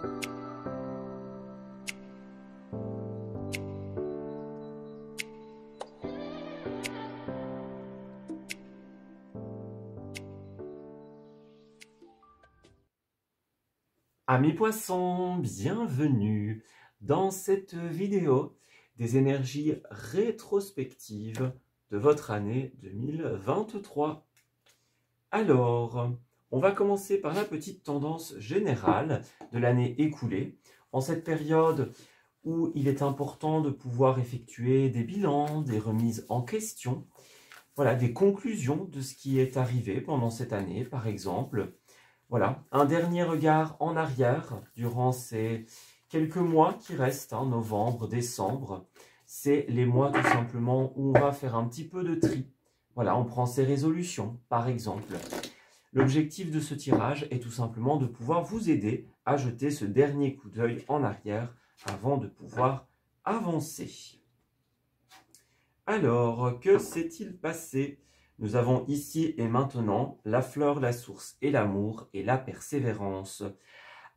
Amis poissons, bienvenue dans cette vidéo des énergies rétrospectives de votre année 2023. Alors, on va commencer par la petite tendance générale de l'année écoulée, en cette période où il est important de pouvoir effectuer des bilans, des remises en question, voilà, des conclusions de ce qui est arrivé pendant cette année, par exemple. Voilà, un dernier regard en arrière durant ces quelques mois qui restent, hein, novembre, décembre. C'est les mois tout simplement où on va faire un petit peu de tri. Voilà, on prend ses résolutions, par exemple. L'objectif de ce tirage est tout simplement de pouvoir vous aider à jeter ce dernier coup d'œil en arrière avant de pouvoir avancer. Alors, que s'est-il passé ? Nous avons ici et maintenant la fleur, la source et l'amour et la persévérance.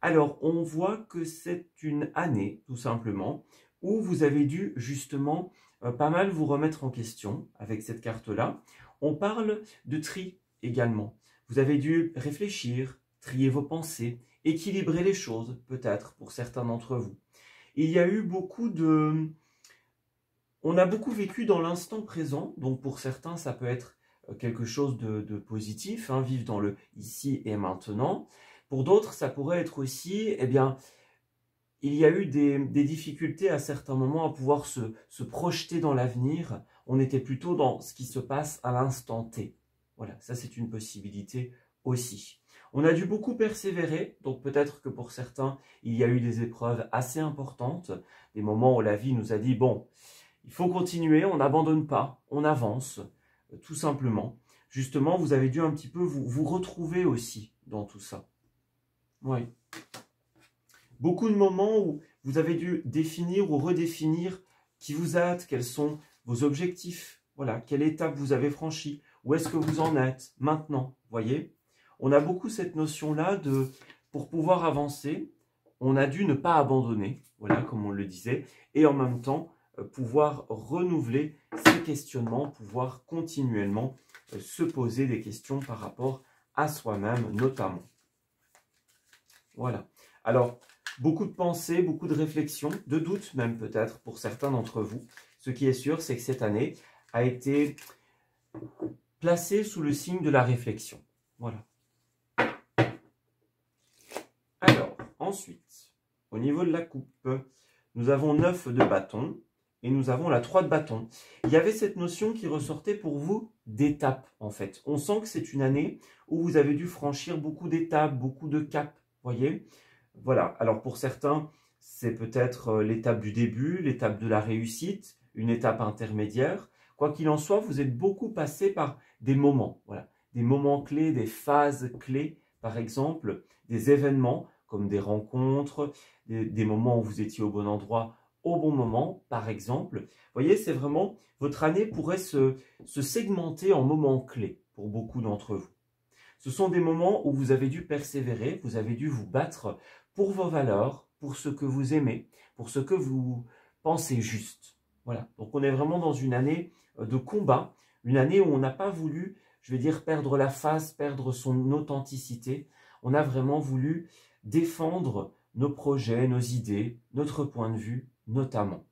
Alors, on voit que c'est une année, tout simplement, où vous avez dû justement pas mal vous remettre en question avec cette carte-là. On parle de tri également. Vous avez dû réfléchir, trier vos pensées, équilibrer les choses, peut-être, pour certains d'entre vous. Il y a eu beaucoup de... On a beaucoup vécu dans l'instant présent, donc pour certains, ça peut être quelque chose de positif, hein, vivre dans le ici et maintenant. Pour d'autres, ça pourrait être aussi, eh bien, il y a eu des difficultés à certains moments à pouvoir se projeter dans l'avenir. On était plutôt dans ce qui se passe à l'instant T. Voilà, ça c'est une possibilité aussi. On a dû beaucoup persévérer, donc peut-être que pour certains, il y a eu des épreuves assez importantes, des moments où la vie nous a dit, bon, il faut continuer, on n'abandonne pas, on avance, tout simplement. Justement, vous avez dû un petit peu vous retrouver aussi dans tout ça. Oui. Beaucoup de moments où vous avez dû définir ou redéfinir qui vous êtes, quels sont vos objectifs, voilà, quelle étape vous avez franchie, où est-ce que vous en êtes maintenant, voyez. On a beaucoup cette notion-là de, pour pouvoir avancer, on a dû ne pas abandonner, voilà, comme on le disait, et en même temps, pouvoir renouveler ces questionnements, pouvoir continuellement se poser des questions par rapport à soi-même notamment. Voilà. Alors, beaucoup de pensées, beaucoup de réflexions, de doutes même peut-être pour certains d'entre vous. Ce qui est sûr, c'est que cette année a été placée sous le signe de la réflexion. Voilà. Alors, ensuite, au niveau de la coupe, nous avons 9 de bâton. Et nous avons la 3 de bâton. Il y avait cette notion qui ressortait pour vous d'étapes, en fait. On sent que c'est une année où vous avez dû franchir beaucoup d'étapes, beaucoup de caps, voyez. Voilà. Alors, pour certains, c'est peut-être l'étape du début, l'étape de la réussite, une étape intermédiaire. Quoi qu'il en soit, vous êtes beaucoup passé par des moments, voilà. Des moments clés, des phases clés, par exemple, des événements comme des rencontres, des moments où vous étiez au bon endroit, au bon moment, par exemple. Vous voyez, c'est vraiment, votre année pourrait se segmenter en moments clés pour beaucoup d'entre vous. Ce sont des moments où vous avez dû persévérer, vous avez dû vous battre pour vos valeurs, pour ce que vous aimez, pour ce que vous pensez juste. Voilà, donc on est vraiment dans une année de combat, une année où on n'a pas voulu, je vais dire, perdre la face, perdre son authenticité. On a vraiment voulu défendre nos projets, nos idées, notre point de vue, notamment.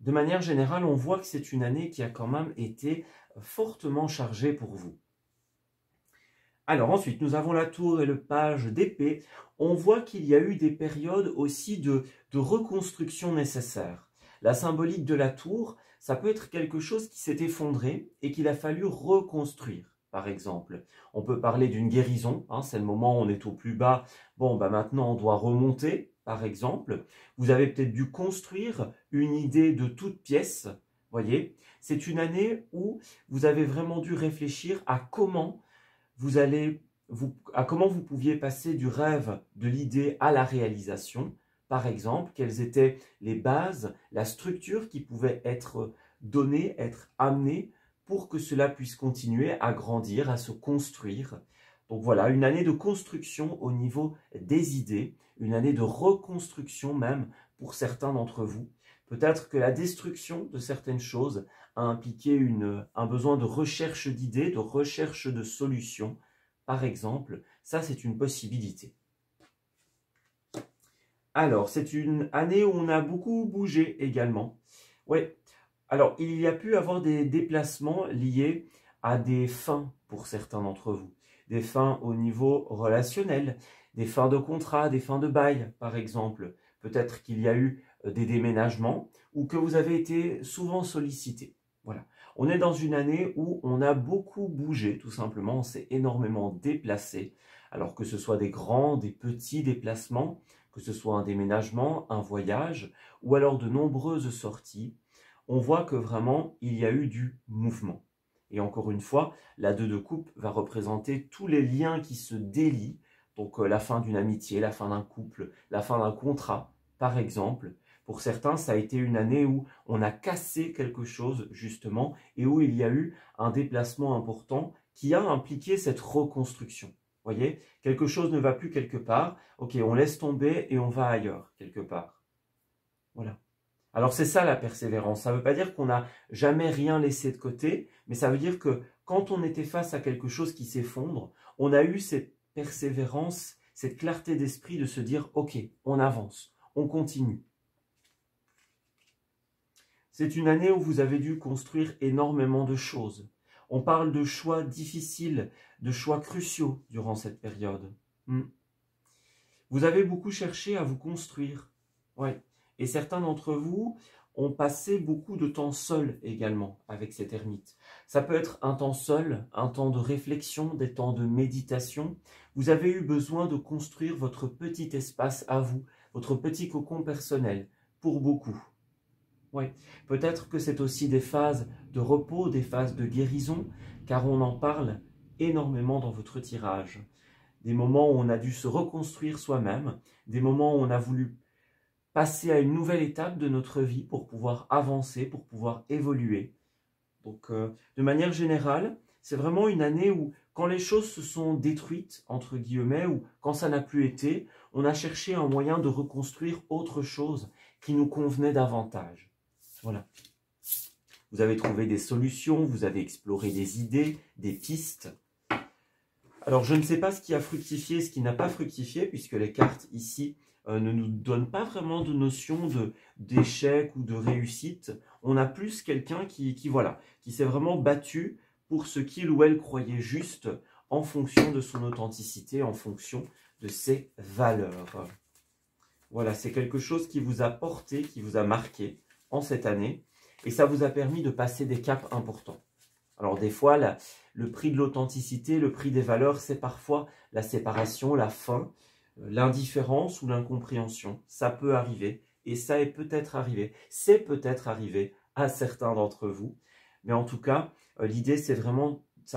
De manière générale, on voit que c'est une année qui a quand même été fortement chargée pour vous. Alors ensuite, nous avons la tour et le page d'épée. On voit qu'il y a eu des périodes aussi de reconstruction nécessaires. La symbolique de la tour, ça peut être quelque chose qui s'est effondré et qu'il a fallu reconstruire, par exemple. On peut parler d'une guérison, hein, c'est le moment où on est au plus bas. Bon, bah maintenant on doit remonter, par exemple. Vous avez peut-être dû construire une idée de toute pièce, voyez. C'est une année où vous avez vraiment dû réfléchir à comment comment vous pouviez passer du rêve, de l'idée à la réalisation. Par exemple, quelles étaient les bases, la structure qui pouvait être donnée, être amenée pour que cela puisse continuer à grandir, à se construire. Donc voilà, une année de construction au niveau des idées, une année de reconstruction même pour certains d'entre vous. Peut-être que la destruction de certaines choses a impliqué un besoin de recherche d'idées, de recherche de solutions. Par exemple, ça c'est une possibilité. Alors, c'est une année où on a beaucoup bougé également. Oui, alors il y a pu avoir des déplacements liés à des fins pour certains d'entre vous. Des fins au niveau relationnel, des fins de contrat, des fins de bail par exemple. Peut-être qu'il y a eu des déménagements ou que vous avez été souvent sollicité. Voilà. On est dans une année où on a beaucoup bougé, tout simplement, on s'est énormément déplacé. Alors que ce soit des grands, des petits déplacements, que ce soit un déménagement, un voyage ou alors de nombreuses sorties, on voit que vraiment il y a eu du mouvement. Et encore une fois, la 2 de coupe va représenter tous les liens qui se délient, donc la fin d'une amitié, la fin d'un couple, la fin d'un contrat, par exemple. Pour certains, ça a été une année où on a cassé quelque chose, justement, et où il y a eu un déplacement important qui a impliqué cette reconstruction. Vous voyez, quelque chose ne va plus quelque part, ok, on laisse tomber et on va ailleurs, quelque part. Voilà. Alors c'est ça la persévérance, ça ne veut pas dire qu'on n'a jamais rien laissé de côté, mais ça veut dire que quand on était face à quelque chose qui s'effondre, on a eu cette persévérance, cette clarté d'esprit de se dire ok, on avance, on continue. C'est une année où vous avez dû construire énormément de choses. On parle de choix difficiles, de choix cruciaux durant cette période. Vous avez beaucoup cherché à vous construire. Ouais. Et certains d'entre vous ont passé beaucoup de temps seuls également avec cet ermite. Ça peut être un temps seul, un temps de réflexion, des temps de méditation. Vous avez eu besoin de construire votre petit espace à vous, votre petit cocon personnel, pour beaucoup. Ouais. Peut-être que c'est aussi des phases de repos, des phases de guérison, car on en parle énormément dans votre tirage. Des moments où on a dû se reconstruire soi-même, des moments où on a voulu passer à une nouvelle étape de notre vie pour pouvoir avancer, pour pouvoir évoluer. Donc, de manière générale, c'est vraiment une année où, quand les choses se sont détruites, entre guillemets, ou quand ça n'a plus été, on a cherché un moyen de reconstruire autre chose qui nous convenait davantage. Voilà. Vous avez trouvé des solutions, vous avez exploré des idées, des pistes. Alors, je ne sais pas ce qui a fructifié, ce qui n'a pas fructifié, puisque les cartes ici ne nous donnent pas vraiment de notion d'échec ou de réussite. On a plus quelqu'un qui s'est vraiment battu pour ce qu'il ou elle croyait juste en fonction de son authenticité, en fonction de ses valeurs. Voilà, c'est quelque chose qui vous a porté, qui vous a marqué en cette année, et ça vous a permis de passer des caps importants. Alors des fois, le prix de l'authenticité, le prix des valeurs, c'est parfois la séparation, la fin, l'indifférence ou l'incompréhension. Ça peut arriver, et ça est peut-être arrivé. C'est peut-être arrivé à certains d'entre vous. Mais en tout cas, l'idée, ça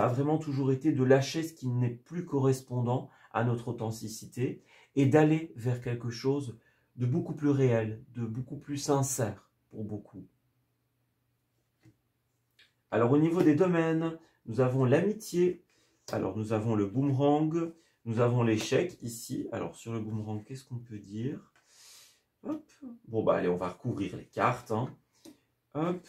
a vraiment toujours été de lâcher ce qui n'est plus correspondant à notre authenticité et d'aller vers quelque chose de beaucoup plus réel, de beaucoup plus sincère pour beaucoup. Alors au niveau des domaines, nous avons l'amitié, alors nous avons le boomerang, nous avons l'échec ici. Alors sur le boomerang, qu'est-ce qu'on peut dire? Hop. Bon bah allez, on va recouvrir les cartes. Hein. Hop.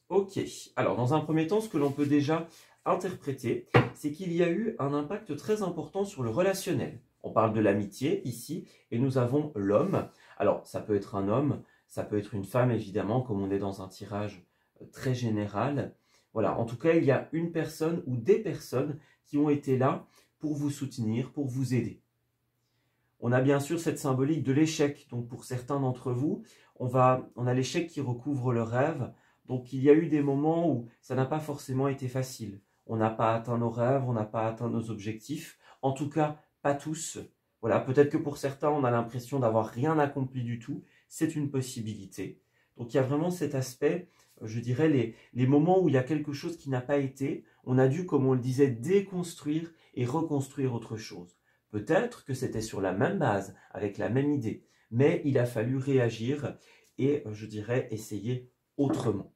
Ok. Alors dans un premier temps, ce que l'on peut déjà interpréter, c'est qu'il y a eu un impact très important sur le relationnel. On parle de l'amitié ici, et nous avons l'homme. Alors ça peut être un homme, ça peut être une femme évidemment, comme on est dans un tirage très général. Voilà, en tout cas, il y a une personne ou des personnes qui ont été là pour vous soutenir, pour vous aider. On a bien sûr cette symbolique de l'échec. Donc pour certains d'entre vous, on a l'échec qui recouvre le rêve. Donc il y a eu des moments où ça n'a pas forcément été facile. On n'a pas atteint nos rêves, on n'a pas atteint nos objectifs. En tout cas, pas tous. Voilà, peut-être que pour certains, on a l'impression d'avoir rien accompli du tout. C'est une possibilité. Donc il y a vraiment cet aspect, je dirais, les moments où il y a quelque chose qui n'a pas été, on a dû, comme on le disait, déconstruire et reconstruire autre chose. Peut-être que c'était sur la même base, avec la même idée, mais il a fallu réagir et, je dirais, essayer autrement.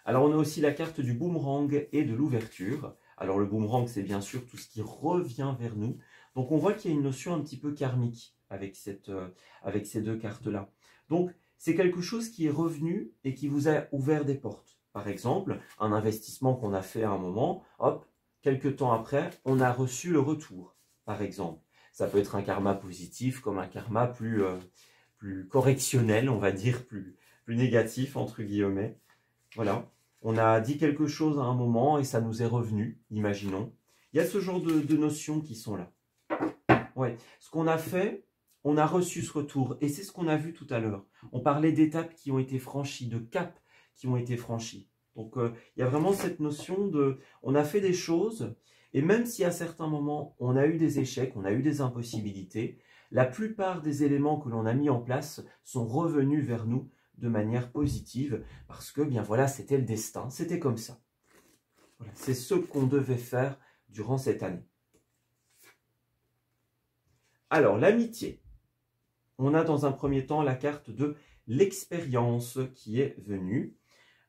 Alors on a aussi la carte du boomerang et de l'ouverture. Alors le boomerang, c'est bien sûr tout ce qui revient vers nous. Donc on voit qu'il y a une notion un petit peu karmique avec ces deux cartes-là. Donc c'est quelque chose qui est revenu et qui vous a ouvert des portes. Par exemple, un investissement qu'on a fait à un moment, hop, quelques temps après, on a reçu le retour, par exemple. Ça peut être un karma positif comme un karma plus correctionnel, on va dire, plus négatif, entre guillemets. Voilà. On a dit quelque chose à un moment et ça nous est revenu, imaginons. Il y a ce genre de notions qui sont là. Ouais. Ce qu'on a fait, on a reçu ce retour. Et c'est ce qu'on a vu tout à l'heure. On parlait d'étapes qui ont été franchies, de caps qui ont été franchis. Donc, il y a vraiment cette notion de... On a fait des choses, et même si à certains moments, on a eu des échecs, on a eu des impossibilités, la plupart des éléments que l'on a mis en place sont revenus vers nous de manière positive, parce que, bien voilà, c'était le destin, c'était comme ça. Voilà, c'est ce qu'on devait faire durant cette année. Alors, l'amitié. On a dans un premier temps la carte de l'expérience qui est venue.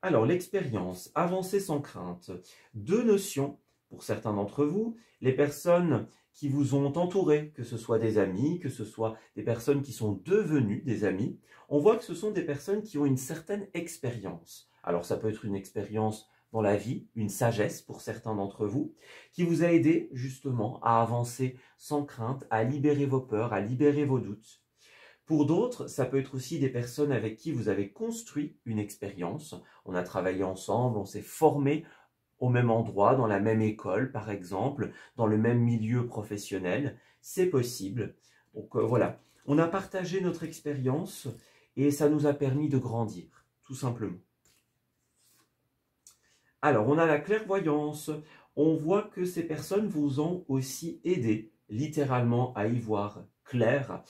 Alors, l'expérience, avancer sans crainte. Deux notions pour certains d'entre vous. Les personnes qui vous ont entouré, que ce soit des amis, que ce soit des personnes qui sont devenues des amis, on voit que ce sont des personnes qui ont une certaine expérience. Alors, ça peut être une expérience dans la vie, une sagesse pour certains d'entre vous, qui vous a aidé justement à avancer sans crainte, à libérer vos peurs, à libérer vos doutes. Pour d'autres, ça peut être aussi des personnes avec qui vous avez construit une expérience. On a travaillé ensemble, on s'est formé au même endroit, dans la même école par exemple, dans le même milieu professionnel. C'est possible. Donc voilà, on a partagé notre expérience et ça nous a permis de grandir, tout simplement. Alors, on a la clairvoyance. On voit que ces personnes vous ont aussi aidé, littéralement, à y voir clair,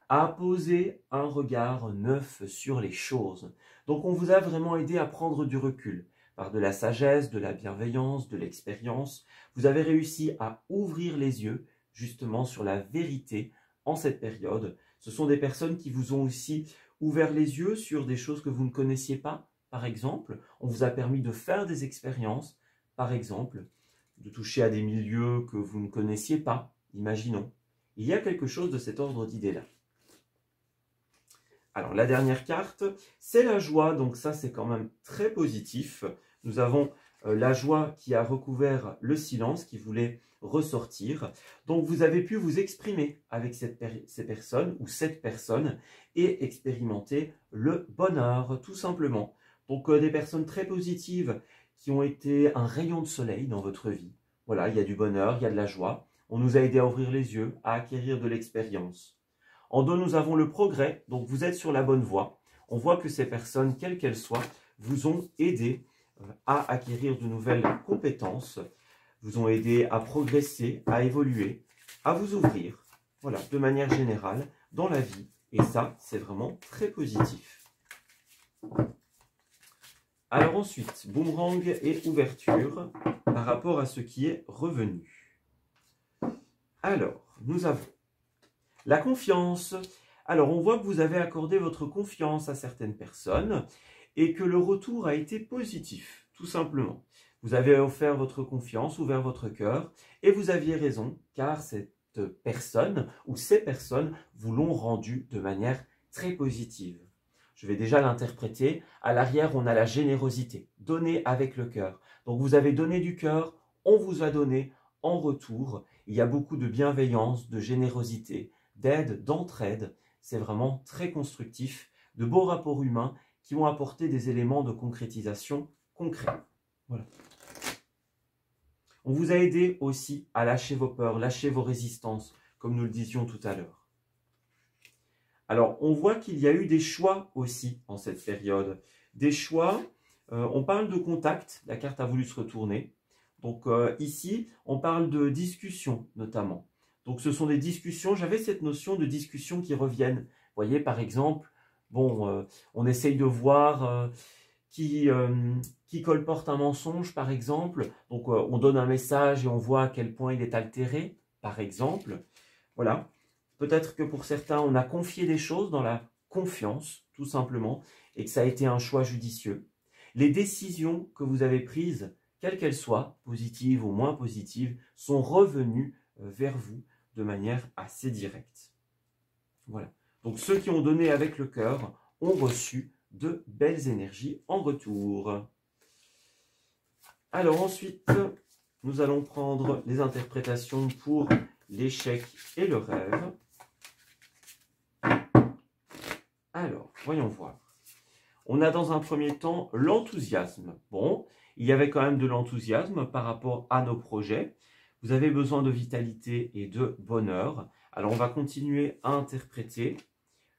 à poser un regard neuf sur les choses. Donc, on vous a vraiment aidé à prendre du recul. Par de la sagesse, de la bienveillance, de l'expérience, vous avez réussi à ouvrir les yeux, justement, sur la vérité en cette période. Ce sont des personnes qui vous ont aussi ouvert les yeux sur des choses que vous ne connaissiez pas. Par exemple, on vous a permis de faire des expériences, par exemple, de toucher à des milieux que vous ne connaissiez pas, imaginons. Il y a quelque chose de cet ordre d'idées-là. Alors, la dernière carte, c'est la joie, donc ça, c'est quand même très positif. Nous avons la joie qui a recouvert le silence, qui voulait ressortir. Donc, vous avez pu vous exprimer avec ces personnes ou cette personne et expérimenter le bonheur, tout simplement. Donc, des personnes très positives qui ont été un rayon de soleil dans votre vie. Voilà, il y a du bonheur, il y a de la joie. On nous a aidé à ouvrir les yeux, à acquérir de l'expérience. En deux, nous avons le progrès, donc vous êtes sur la bonne voie. On voit que ces personnes, quelles qu'elles soient, vous ont aidé à acquérir de nouvelles compétences, vous ont aidé à progresser, à évoluer, à vous ouvrir, voilà, de manière générale, dans la vie. Et ça, c'est vraiment très positif. Alors ensuite, boomerang et ouverture par rapport à ce qui est revenu. Alors, nous avons la confiance. Alors, on voit que vous avez accordé votre confiance à certaines personnes et que le retour a été positif, tout simplement. Vous avez offert votre confiance, ouvert votre cœur et vous aviez raison, car cette personne ou ces personnes vous l'ont rendu de manière très positive. Je vais déjà l'interpréter. À l'arrière, on a la générosité, donner avec le cœur. Donc, vous avez donné du cœur, on vous a donné en retour. Il y a beaucoup de bienveillance, de générosité, d'aide, d'entraide. C'est vraiment très constructif, de beaux rapports humains qui ont apporté des éléments de concrétisation concrets. Voilà. On vous a aidé aussi à lâcher vos peurs, lâcher vos résistances, comme nous le disions tout à l'heure. Alors, on voit qu'il y a eu des choix aussi en cette période. Des choix, on parle de contact, la carte a voulu se retourner. Donc ici, on parle de discussion notamment. Donc ce sont des discussions, j'avais cette notion de discussions qui reviennent. Vous voyez, par exemple, bon, on essaye de voir qui colporte un mensonge, par exemple. Donc on donne un message et on voit à quel point il est altéré, par exemple. Voilà. Peut-être que pour certains, on a confié des choses dans la confiance, tout simplement, et que ça a été un choix judicieux. Les décisions que vous avez prises, quelles qu'elles soient, positives ou moins positives, sont revenues vers vous de manière assez directe. Voilà. Donc ceux qui ont donné avec le cœur ont reçu de belles énergies en retour. Alors ensuite, nous allons prendre les interprétations pour l'échec et le rêve. Alors, voyons voir. On a dans un premier temps l'enthousiasme. Bon, il y avait quand même de l'enthousiasme par rapport à nos projets. Vous avez besoin de vitalité et de bonheur. Alors, on va continuer à interpréter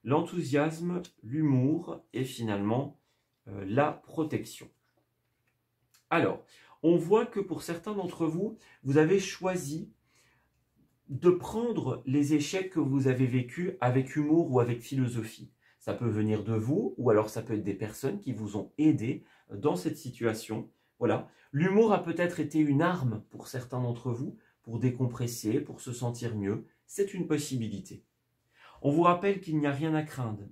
l'enthousiasme, l'humour et finalement la protection. Alors, on voit que pour certains d'entre vous, vous avez choisi de prendre les échecs que vous avez vécus avec humour ou avec philosophie. Ça peut venir de vous, ou alors ça peut être des personnes qui vous ont aidé dans cette situation. Voilà. L'humour a peut-être été une arme pour certains d'entre vous, pour décompresser, pour se sentir mieux. C'est une possibilité. On vous rappelle qu'il n'y a rien à craindre.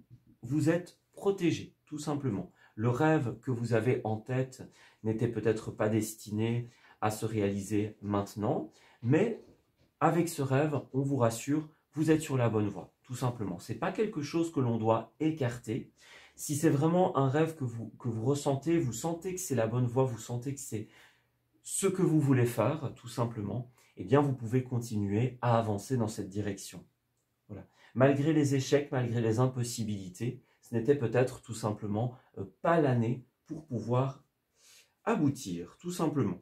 Vous êtes protégé, tout simplement. Le rêve que vous avez en tête n'était peut-être pas destiné à se réaliser maintenant, mais avec ce rêve, on vous rassure, vous êtes sur la bonne voie, tout simplement. Ce n'est pas quelque chose que l'on doit écarter. Si c'est vraiment un rêve que vous ressentez, vous sentez que c'est la bonne voie, vous sentez que c'est ce que vous voulez faire, tout simplement, eh bien, vous pouvez continuer à avancer dans cette direction. Voilà. Malgré les échecs, malgré les impossibilités, ce n'était peut-être tout simplement pas l'année pour pouvoir aboutir, tout simplement.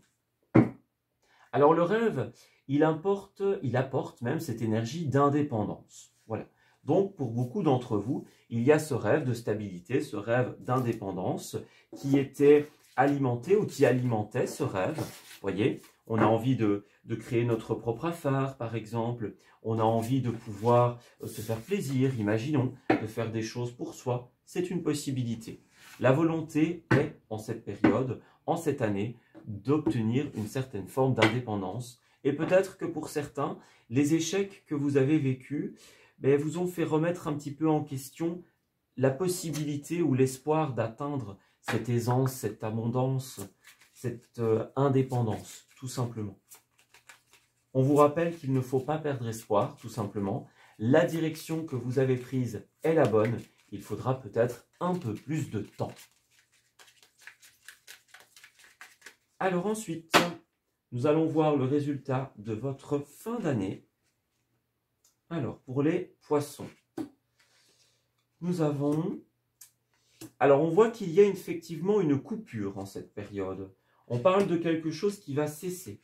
Alors le rêve, il apporte même cette énergie d'indépendance. Voilà. Donc pour beaucoup d'entre vous, il y a ce rêve de stabilité, ce rêve d'indépendance qui était alimenté ou qui alimentait ce rêve. Vous voyez, on a envie de créer notre propre affaire, par exemple. On a envie de pouvoir se faire plaisir, imaginons, de faire des choses pour soi. C'est une possibilité. La volonté est, en cette période, en cette année, d'obtenir une certaine forme d'indépendance. Et peut-être que pour certains, les échecs que vous avez vécus vous ont fait remettre un petit peu en question la possibilité ou l'espoir d'atteindre cette aisance, cette abondance, cette indépendance, tout simplement. On vous rappelle qu'il ne faut pas perdre espoir, tout simplement. La direction que vous avez prise est la bonne. Il faudra peut-être un peu plus de temps. Alors ensuite, nous allons voir le résultat de votre fin d'année. Alors, pour les poissons, nous avons... Alors, on voit qu'il y a effectivement une coupure en cette période. On parle de quelque chose qui va cesser.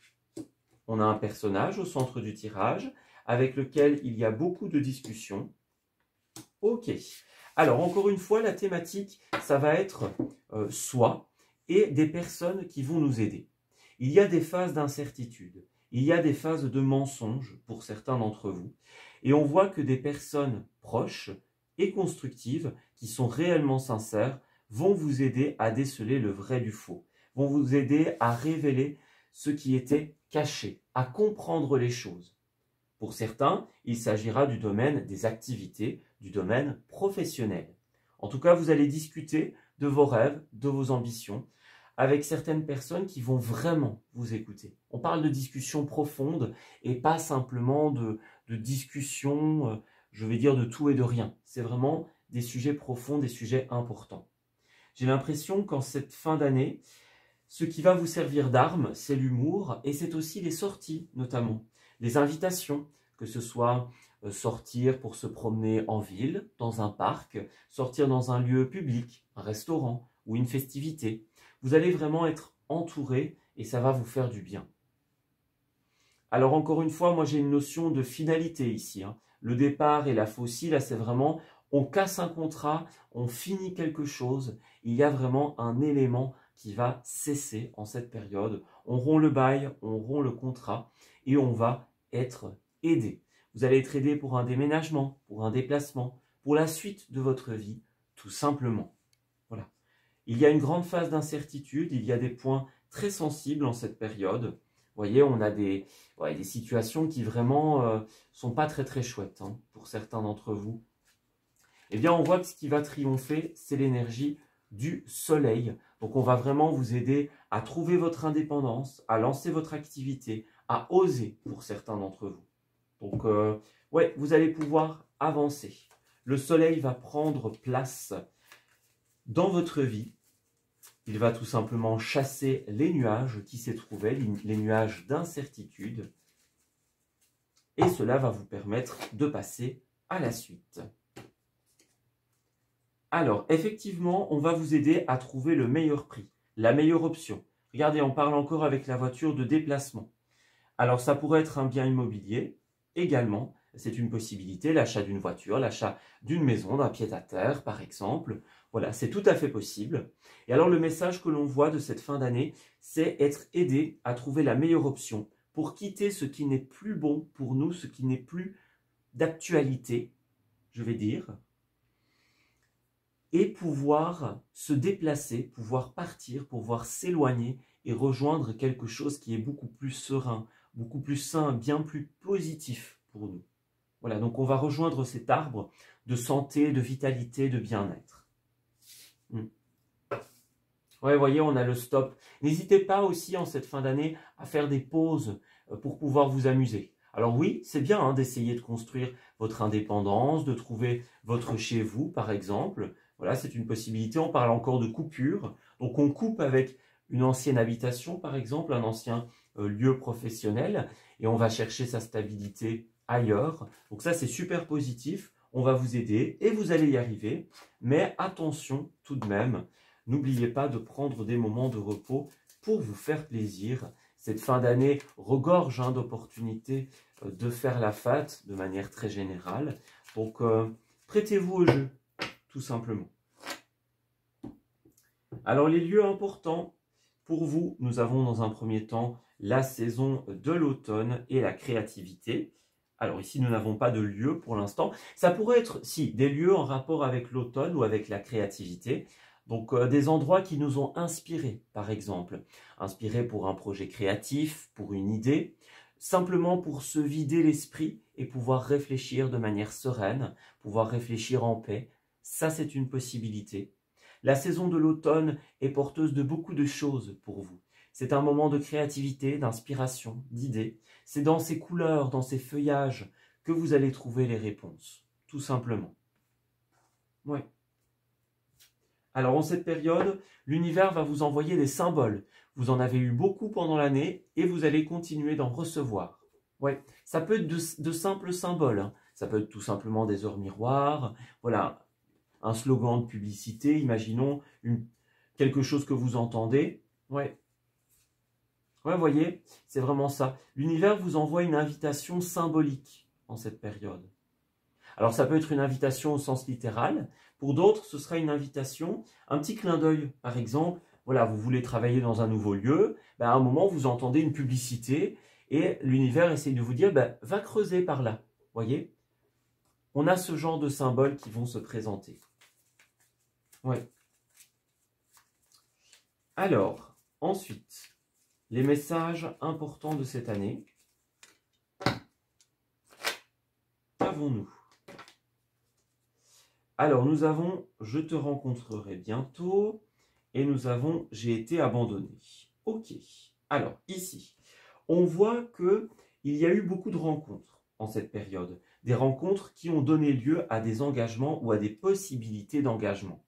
On a un personnage au centre du tirage avec lequel il y a beaucoup de discussions. Ok. Alors, encore une fois, la thématique, ça va être soi et des personnes qui vont nous aider. Il y a des phases d'incertitude. Il y a des phases de mensonge pour certains d'entre vous. Et on voit que des personnes proches et constructives, qui sont réellement sincères, vont vous aider à déceler le vrai du faux, vont vous aider à révéler ce qui était caché, à comprendre les choses. Pour certains, il s'agira du domaine des activités, du domaine professionnel. En tout cas, vous allez discuter de vos rêves, de vos ambitions, avec certaines personnes qui vont vraiment vous écouter. On parle de discussions profondes et pas simplement de discussions, je vais dire de tout et de rien. C'est vraiment des sujets profonds, des sujets importants. J'ai l'impression qu'en cette fin d'année, ce qui va vous servir d'arme, c'est l'humour et c'est aussi les sorties notamment. Les invitations, que ce soit sortir pour se promener en ville, dans un parc, sortir dans un lieu public, un restaurant ou une festivité. Vous allez vraiment être entouré et ça va vous faire du bien. Alors encore une fois, moi j'ai une notion de finalité ici. Le départ et la faucille, là c'est vraiment, on casse un contrat, on finit quelque chose. Il y a vraiment un élément qui va cesser en cette période. On rompt le bail, on rompt le contrat et on va être aidé. Vous allez être aidé pour un déménagement, pour un déplacement, pour la suite de votre vie, tout simplement. Voilà. Il y a une grande phase d'incertitude, il y a des points très sensibles en cette période. Vous voyez, on a des situations qui vraiment sont pas très très chouettes pour certains d'entre vous. Eh bien, on voit que ce qui va triompher, c'est l'énergie du soleil. Donc on va vraiment vous aider à trouver votre indépendance, à lancer votre activité, à oser pour certains d'entre vous. Donc ouais, vous allez pouvoir avancer. Le soleil va prendre place dans votre vie. Il va tout simplement chasser les nuages qui s'y trouvaient, les nuages d'incertitude. Et cela va vous permettre de passer à la suite. Alors, effectivement, on va vous aider à trouver le meilleur prix, la meilleure option. Regardez, on parle encore avec la voiture de déplacement. Alors, ça pourrait être un bien immobilier également. C'est une possibilité, l'achat d'une voiture, l'achat d'une maison, d'un pied-à-terre, par exemple. Voilà, c'est tout à fait possible. Et alors, le message que l'on voit de cette fin d'année, c'est être aidé à trouver la meilleure option pour quitter ce qui n'est plus bon pour nous, ce qui n'est plus d'actualité, je vais dire, et pouvoir se déplacer, pouvoir partir, pouvoir s'éloigner et rejoindre quelque chose qui est beaucoup plus serein, beaucoup plus sain, bien plus positif pour nous. Voilà, donc on va rejoindre cet arbre de santé, de vitalité, de bien-être. Ouais, vous voyez, on a le stop. N'hésitez pas aussi en cette fin d'année à faire des pauses pour pouvoir vous amuser. Alors oui, c'est bien hein, d'essayer de construire votre indépendance, de trouver votre chez vous, par exemple. Voilà, c'est une possibilité. On parle encore de coupure. Donc on coupe avec une ancienne habitation, par exemple, un ancien lieu professionnel, et on va chercher sa stabilité ailleurs. Donc ça, c'est super positif. On va vous aider et vous allez y arriver. Mais attention tout de même, n'oubliez pas de prendre des moments de repos pour vous faire plaisir. Cette fin d'année regorge hein, d'opportunités de faire la fête de manière très générale. Donc, prêtez-vous au jeu, tout simplement. Alors, les lieux importants pour vous, nous avons dans un premier temps la saison de l'automne et la créativité. Alors ici, nous n'avons pas de lieu pour l'instant. Ça pourrait être, si, des lieux en rapport avec l'automne ou avec la créativité. Donc, des endroits qui nous ont inspirés, par exemple. Inspirés pour un projet créatif, pour une idée, simplement pour se vider l'esprit et pouvoir réfléchir de manière sereine, pouvoir réfléchir en paix. Ça, c'est une possibilité. La saison de l'automne est porteuse de beaucoup de choses pour vous. C'est un moment de créativité, d'inspiration, d'idées. C'est dans ces couleurs, dans ces feuillages que vous allez trouver les réponses, tout simplement. Oui. Alors, en cette période, l'univers va vous envoyer des symboles. Vous en avez eu beaucoup pendant l'année et vous allez continuer d'en recevoir. Ouais, ça peut être de simples symboles. Hein. Ça peut être tout simplement des heures miroirs. Voilà, un slogan de publicité, imaginons quelque chose que vous entendez. Ouais. Ouais, vous voyez, c'est vraiment ça. L'univers vous envoie une invitation symbolique en cette période. Alors, ça peut être une invitation au sens littéral. Pour d'autres, ce sera une invitation, un petit clin d'œil. Par exemple, voilà, vous voulez travailler dans un nouveau lieu, ben, à un moment, vous entendez une publicité et l'univers essaye de vous dire, ben, va creuser par là. Vous voyez? On a ce genre de symboles qui vont se présenter. Oui. Alors, ensuite, les messages importants de cette année. Qu'avons-nous ? Alors, nous avons « Je te rencontrerai bientôt » et nous avons « J'ai été abandonné ». Ok. Alors, ici, on voit qu'il y a eu beaucoup de rencontres en cette période. Des rencontres qui ont donné lieu à des engagements ou à des possibilités d'engagement.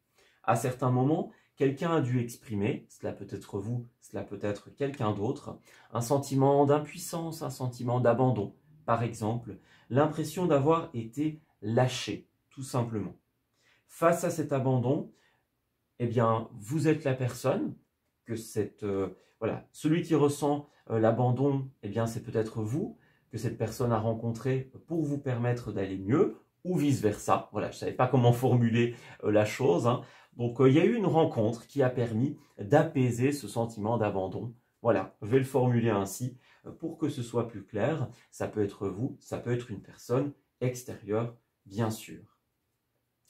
À certains moments, quelqu'un a dû exprimer, cela peut être vous, cela peut être quelqu'un d'autre, un sentiment d'impuissance, un sentiment d'abandon. Par exemple, l'impression d'avoir été lâché, tout simplement. Face à cet abandon, eh bien, vous êtes la personne que voilà, celui qui ressent l'abandon, eh bien, c'est peut-être vous que cette personne a rencontré pour vous permettre d'aller mieux, ou vice-versa. Voilà, je ne savais pas comment formuler la chose. Hein. Donc, il y a eu une rencontre qui a permis d'apaiser ce sentiment d'abandon. Voilà, je vais le formuler ainsi pour que ce soit plus clair. Ça peut être vous, ça peut être une personne extérieure, bien sûr.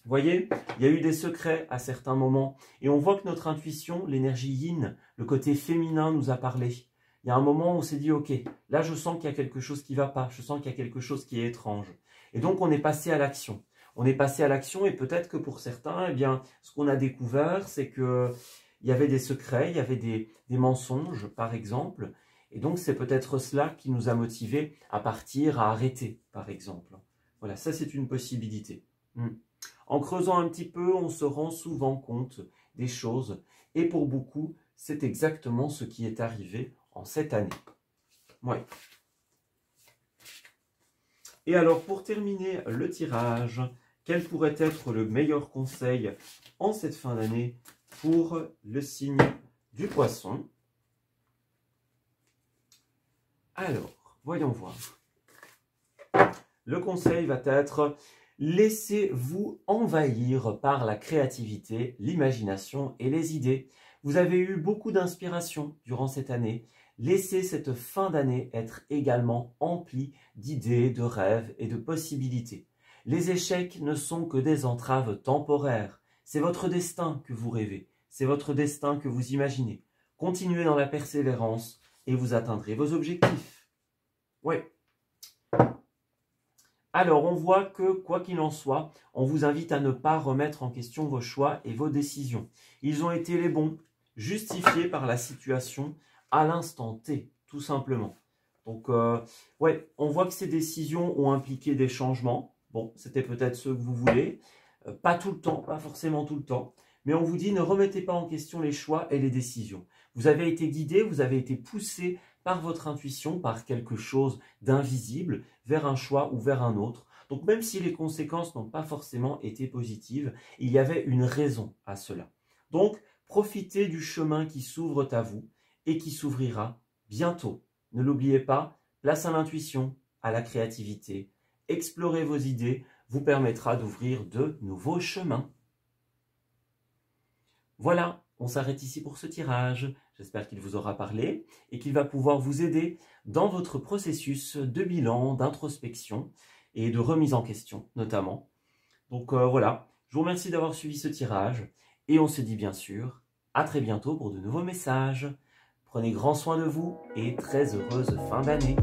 Vous voyez, il y a eu des secrets à certains moments. Et on voit que notre intuition, l'énergie yin, le côté féminin nous a parlé. Il y a un moment où on s'est dit, ok, là je sens qu'il y a quelque chose qui ne va pas, je sens qu'il y a quelque chose qui est étrange. Et donc on est passé à l'action. On est passé à l'action et peut-être que pour certains, eh bien, ce qu'on a découvert, c'est que il y avait des secrets, il y avait des mensonges, par exemple. Et donc, c'est peut-être cela qui nous a motivés à partir, à arrêter, par exemple. Voilà, ça, c'est une possibilité. En creusant un petit peu, on se rend souvent compte des choses. Et pour beaucoup, c'est exactement ce qui est arrivé en cette année. Ouais. Et alors, pour terminer le tirage, quel pourrait être le meilleur conseil en cette fin d'année pour le signe du Poisson? Alors, voyons voir. Le conseil va être: laissez-vous envahir par la créativité, l'imagination et les idées. Vous avez eu beaucoup d'inspiration durant cette année. Laissez cette fin d'année être également emplie d'idées, de rêves et de possibilités. Les échecs ne sont que des entraves temporaires. C'est votre destin que vous rêvez. C'est votre destin que vous imaginez. Continuez dans la persévérance et vous atteindrez vos objectifs. Oui. Alors, on voit que, quoi qu'il en soit, on vous invite à ne pas remettre en question vos choix et vos décisions. Ils ont été les bons, justifiés par la situation à l'instant T, tout simplement. Donc, ouais, on voit que ces décisions ont impliqué des changements. Bon, c'était peut-être ceux que vous voulez. Pas tout le temps, pas forcément tout le temps. Mais on vous dit, ne remettez pas en question les choix et les décisions. Vous avez été guidé, vous avez été poussé par votre intuition, par quelque chose d'invisible, vers un choix ou vers un autre. Donc même si les conséquences n'ont pas forcément été positives, il y avait une raison à cela. Donc profitez du chemin qui s'ouvre à vous et qui s'ouvrira bientôt. Ne l'oubliez pas, place à l'intuition, à la créativité. Explorer vos idées vous permettra d'ouvrir de nouveaux chemins. Voilà, on s'arrête ici pour ce tirage. J'espère qu'il vous aura parlé et qu'il va pouvoir vous aider dans votre processus de bilan, d'introspection et de remise en question notamment. Donc voilà, je vous remercie d'avoir suivi ce tirage et on se dit bien sûr à très bientôt pour de nouveaux messages. Prenez grand soin de vous et très heureuse fin d'année.